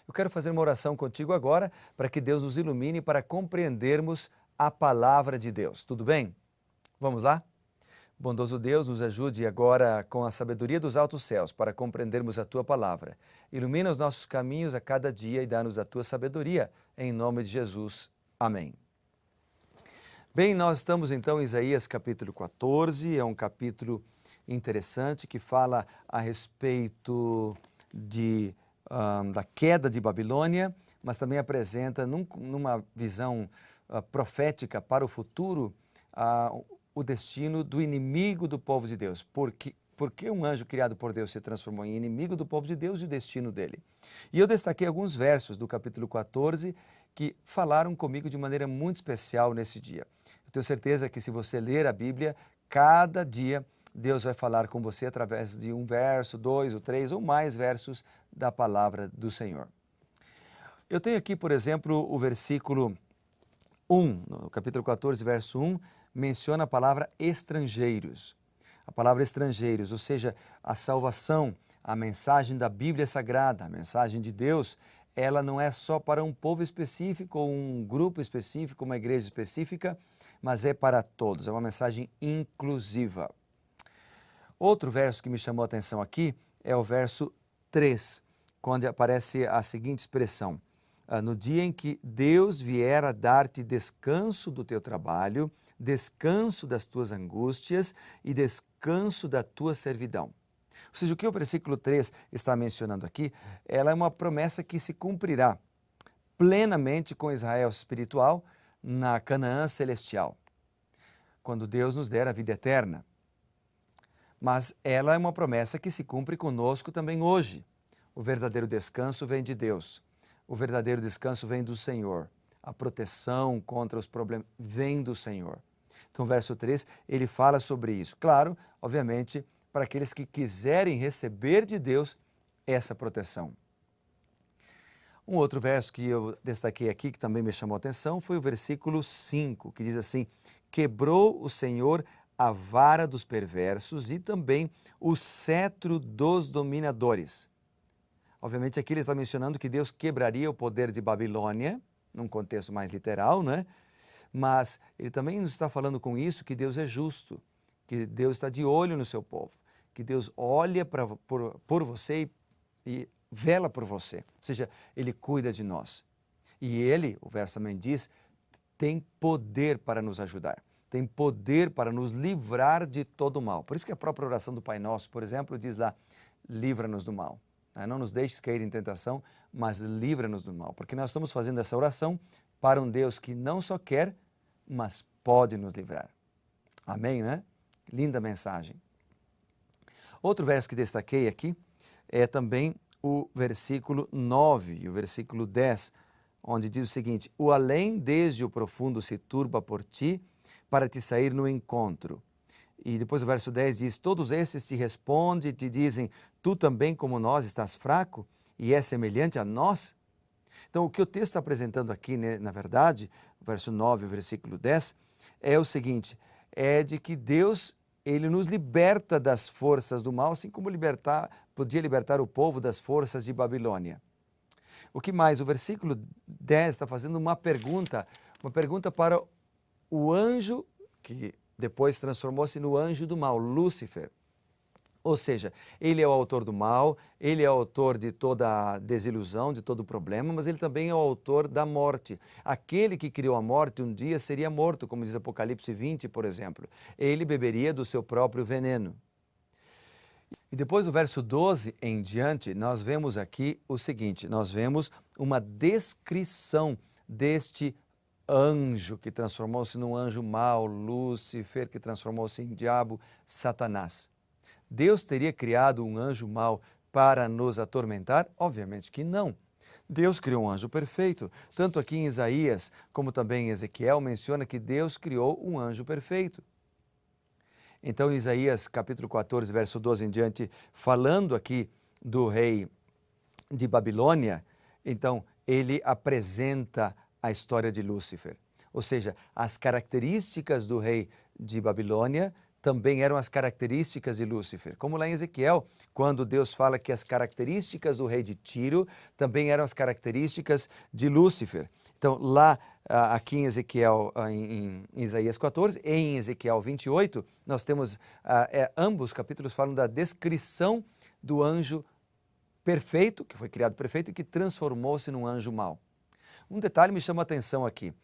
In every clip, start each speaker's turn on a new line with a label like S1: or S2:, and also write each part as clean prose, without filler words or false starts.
S1: Eu quero fazer uma oração contigo agora para que Deus nos ilumine para compreendermos a palavra de Deus. Tudo bem? Vamos lá? Bondoso Deus, nos ajude agora com a sabedoria dos altos céus para compreendermos a Tua palavra. Ilumina os nossos caminhos a cada dia e dá-nos a Tua sabedoria. Em nome de Jesus. Amém. Bem, nós estamos então em Isaías capítulo 14, é um capítulo interessante que fala a respeito da queda de Babilônia, mas também apresenta numa visão profética para o futuro o destino do inimigo do povo de Deus. Porque um anjo criado por Deus se transformou em inimigo do povo de Deus e o destino dele. E eu destaquei alguns versos do capítulo 14 que falaram comigo de maneira muito especial nesse dia. Eu tenho certeza que se você ler a Bíblia, cada dia Deus vai falar com você através de um verso, dois ou três ou mais versos da palavra do Senhor. Eu tenho aqui, por exemplo, o versículo 1, no capítulo 14, verso 1, menciona a palavra estrangeiros. A palavra estrangeiros, ou seja, a salvação, a mensagem da Bíblia Sagrada, a mensagem de Deus, ela não é só para um povo específico, ou um grupo específico, uma igreja específica, mas é para todos, é uma mensagem inclusiva. Outro verso que me chamou a atenção aqui é o verso 3, quando aparece a seguinte expressão: no dia em que Deus vier a dar-te descanso do teu trabalho, descanso das tuas angústias e descanso da tua servidão. Ou seja, o que o versículo 3 está mencionando aqui, ela é uma promessa que se cumprirá plenamente com Israel espiritual na Canaã celestial, quando Deus nos der a vida eterna. Mas ela é uma promessa que se cumpre conosco também hoje. O verdadeiro descanso vem de Deus. O verdadeiro descanso vem do Senhor. A proteção contra os problemas vem do Senhor. Então, o verso 3, ele fala sobre isso. Claro, obviamente, para aqueles que quiserem receber de Deus essa proteção. Um outro verso que eu destaquei aqui, que também me chamou a atenção, foi o versículo 5, que diz assim: quebrou o Senhor a vara dos perversos e também o cetro dos dominadores. Obviamente aqui ele está mencionando que Deus quebraria o poder de Babilônia, num contexto mais literal, né? Mas ele também nos está falando com isso que Deus é justo, que Deus está de olho no seu povo, que Deus olha por você e vela por você, ou seja, Ele cuida de nós. E Ele, o verso também diz, tem poder para nos ajudar, tem poder para nos livrar de todo o mal. Por isso que a própria oração do Pai Nosso, por exemplo, diz lá: livra-nos do mal. Não nos deixes cair em tentação, mas livra-nos do mal. Porque nós estamos fazendo essa oração para um Deus que não só quer, mas pode nos livrar. Amém, né? Linda mensagem. Outro verso que destaquei aqui é também o versículo 9 e o versículo 10, onde diz o seguinte: o além desde o profundo se turba por ti, para te sair no encontro. E depois o verso 10 diz: todos esses te respondem e te dizem: tu também como nós estás fraco e és semelhante a nós? Então o que o texto está apresentando aqui, né, na verdade, o verso 9 e o versículo 10, é o seguinte: é de que Deus, Ele nos liberta das forças do mal, assim como podia libertar o povo das forças de Babilônia. O que mais? O versículo 10 está fazendo uma pergunta para o anjo que depois transformou-se no anjo do mal, Lúcifer. Ou seja, ele é o autor do mal, ele é o autor de toda a desilusão, de todo o problema, mas ele também é o autor da morte. Aquele que criou a morte um dia seria morto, como diz Apocalipse 20, por exemplo. Ele beberia do seu próprio veneno. E depois do verso 12 em diante, nós vemos aqui o seguinte: nós vemos uma descrição deste anjo que transformou-se num anjo mau, Lúcifer, que transformou-se em diabo, Satanás. Deus teria criado um anjo mau para nos atormentar? Obviamente que não. Deus criou um anjo perfeito. Tanto aqui em Isaías, como também em Ezequiel, menciona que Deus criou um anjo perfeito. Então, em Isaías capítulo 14, verso 12 em diante, falando aqui do rei de Babilônia, então ele apresenta a história de Lúcifer. Ou seja, as características do rei de Babilônia também eram as características de Lúcifer. Como lá em Ezequiel, quando Deus fala que as características do rei de Tiro também eram as características de Lúcifer. Então, lá aqui em Ezequiel, em Isaías 14, e em Ezequiel 28, nós temos, ambos capítulos falam da descrição do anjo perfeito, que foi criado perfeito e que transformou-se num anjo mau. Um detalhe me chama a atenção aqui.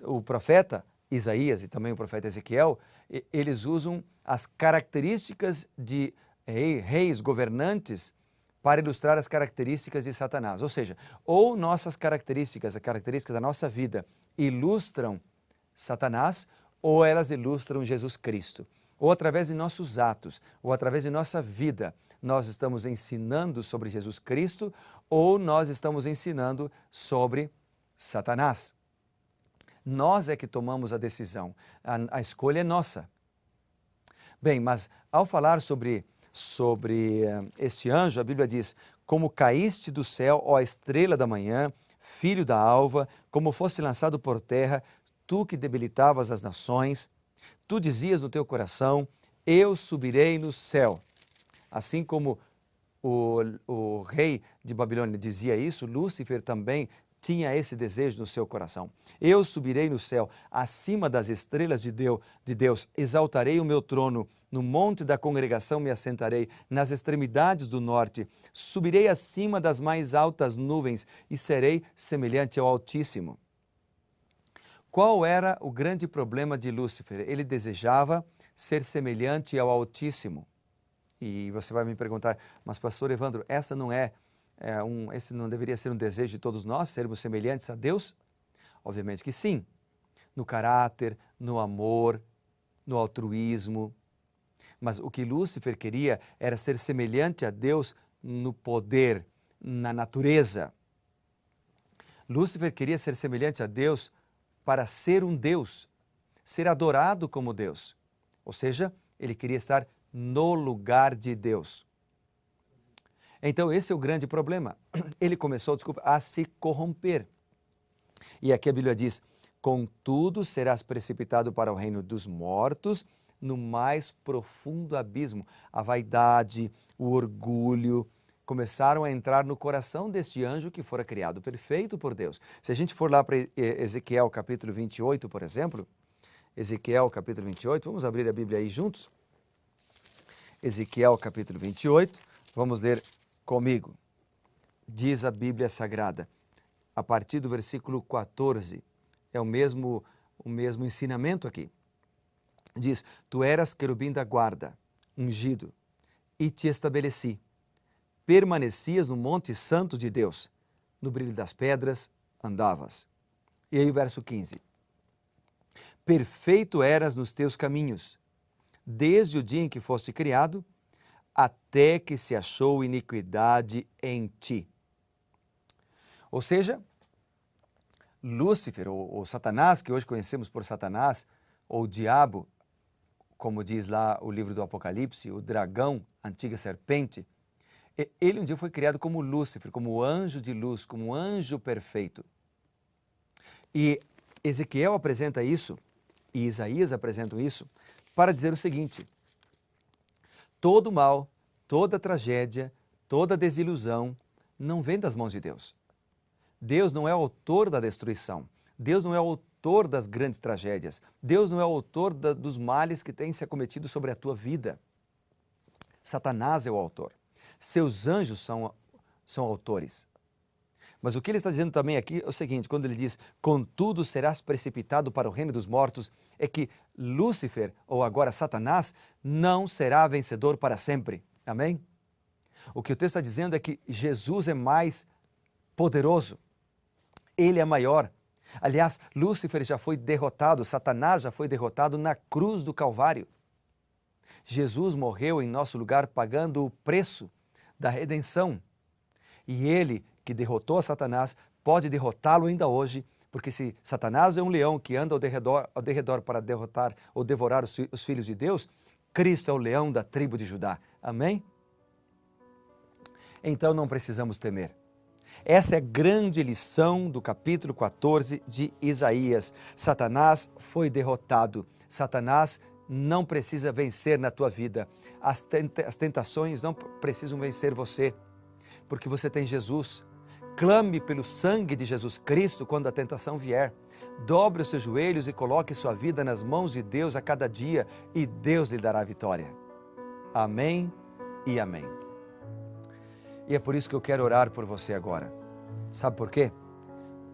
S1: O profeta Isaías e também o profeta Ezequiel, eles usam as características de reis governantes para ilustrar as características de Satanás. Ou seja, ou nossas características, as características da nossa vida ilustram Satanás, ou elas ilustram Jesus Cristo. Ou através de nossos atos, ou através de nossa vida, nós estamos ensinando sobre Jesus Cristo, ou nós estamos ensinando sobre Satanás. Nós é que tomamos a decisão, a escolha é nossa. Bem, mas ao falar sobre este anjo, a Bíblia diz: como caíste do céu, ó estrela da manhã, filho da alva, como foste lançado por terra, tu que debilitavas as nações, tu dizias no teu coração: eu subirei no céu. Assim como o rei de Babilônia dizia isso, Lúcifer também tinha esse desejo no seu coração. Eu subirei no céu, acima das estrelas de Deus, exaltarei o meu trono, no monte da congregação me assentarei, nas extremidades do norte, subirei acima das mais altas nuvens e serei semelhante ao Altíssimo. Qual era o grande problema de Lúcifer? Ele desejava ser semelhante ao Altíssimo. E você vai me perguntar, mas pastor Evandro, esse não deveria ser um desejo de todos nós, sermos semelhantes a Deus? Obviamente que sim. No caráter, no amor, no altruísmo. Mas o que Lúcifer queria era ser semelhante a Deus no poder, na natureza. Lúcifer queria ser semelhante a Deus para ser um Deus, ser adorado como Deus. Ou seja, ele queria estar no lugar de Deus. Então esse é o grande problema. Ele começou, a se corromper. E aqui a Bíblia diz: contudo serás precipitado para o reino dos mortos, no mais profundo abismo. A vaidade, o orgulho começaram a entrar no coração deste anjo que fora criado perfeito por Deus. Se a gente for lá para Ezequiel capítulo 28, por exemplo, Ezequiel capítulo 28, vamos abrir a Bíblia aí juntos? Ezequiel capítulo 28, vamos ler comigo. Diz a Bíblia Sagrada, a partir do versículo 14, é o mesmo ensinamento aqui. Diz: tu eras querubim da guarda, ungido, e te estabeleci. Permanecias no monte santo de Deus, no brilho das pedras andavas. E aí o verso 15. Perfeito eras nos teus caminhos, desde o dia em que foste criado, até que se achou iniquidade em ti. Ou seja, Lúcifer, ou Satanás, que hoje conhecemos por Satanás, ou o diabo, como diz lá o livro do Apocalipse, o dragão, a antiga serpente, ele um dia foi criado como Lúcifer, como anjo de luz, como anjo perfeito. E Ezequiel apresenta isso, e Isaías apresentam isso, para dizer o seguinte: todo mal, toda tragédia, toda desilusão não vem das mãos de Deus. Deus não é autor da destruição. Deus não é autor das grandes tragédias. Deus não é autor dos males que têm se acometido sobre a tua vida. Satanás é o autor. Seus anjos são autores. Mas o que ele está dizendo também aqui é o seguinte, quando ele diz: contudo serás precipitado para o reino dos mortos, é que Lúcifer, ou agora Satanás, não será vencedor para sempre. Amém? O que o texto está dizendo é que Jesus é mais poderoso. Ele é maior. Aliás, Lúcifer já foi derrotado, Satanás já foi derrotado na cruz do Calvário. Jesus morreu em nosso lugar pagando o preço da redenção. E ele, que derrotou a Satanás, pode derrotá-lo ainda hoje, porque se Satanás é um leão que anda ao derredor para derrotar ou devorar os filhos de Deus, Cristo é o leão da tribo de Judá. Amém? Então não precisamos temer. Essa é a grande lição do capítulo 14 de Isaías. Satanás foi derrotado. Satanás não precisa vencer na tua vida. As tentações não precisam vencer você, porque você tem Jesus. Clame pelo sangue de Jesus Cristo quando a tentação vier. Dobre os seus joelhos e coloque sua vida nas mãos de Deus a cada dia e Deus lhe dará a vitória. Amém e amém. E é por isso que eu quero orar por você agora. Sabe por quê?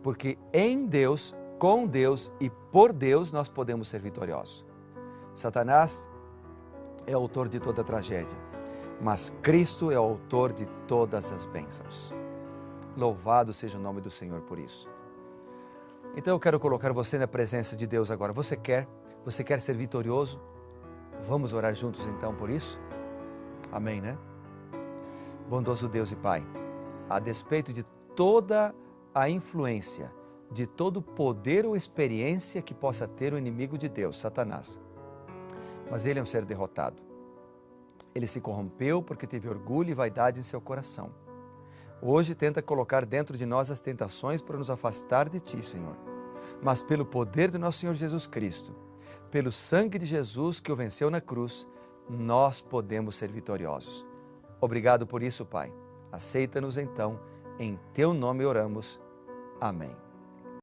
S1: Porque em Deus, com Deus e por Deus nós podemos ser vitoriosos. Satanás é autor de toda tragédia, mas Cristo é autor de todas as bênçãos. Louvado seja o nome do Senhor por isso. Então eu quero colocar você na presença de Deus agora. Você quer ser vitorioso? Vamos orar juntos então por isso? Amém, né? Bondoso Deus e Pai, a despeito de toda a influência, de todo o poder ou experiência que possa ter o inimigo de Deus, Satanás, mas ele é um ser derrotado. Ele se corrompeu porque teve orgulho e vaidade em seu coração. Hoje tenta colocar dentro de nós as tentações para nos afastar de Ti, Senhor. Mas pelo poder do nosso Senhor Jesus Cristo, pelo sangue de Jesus que o venceu na cruz, nós podemos ser vitoriosos. Obrigado por isso, Pai. Aceita-nos então, em Teu nome oramos. Amém.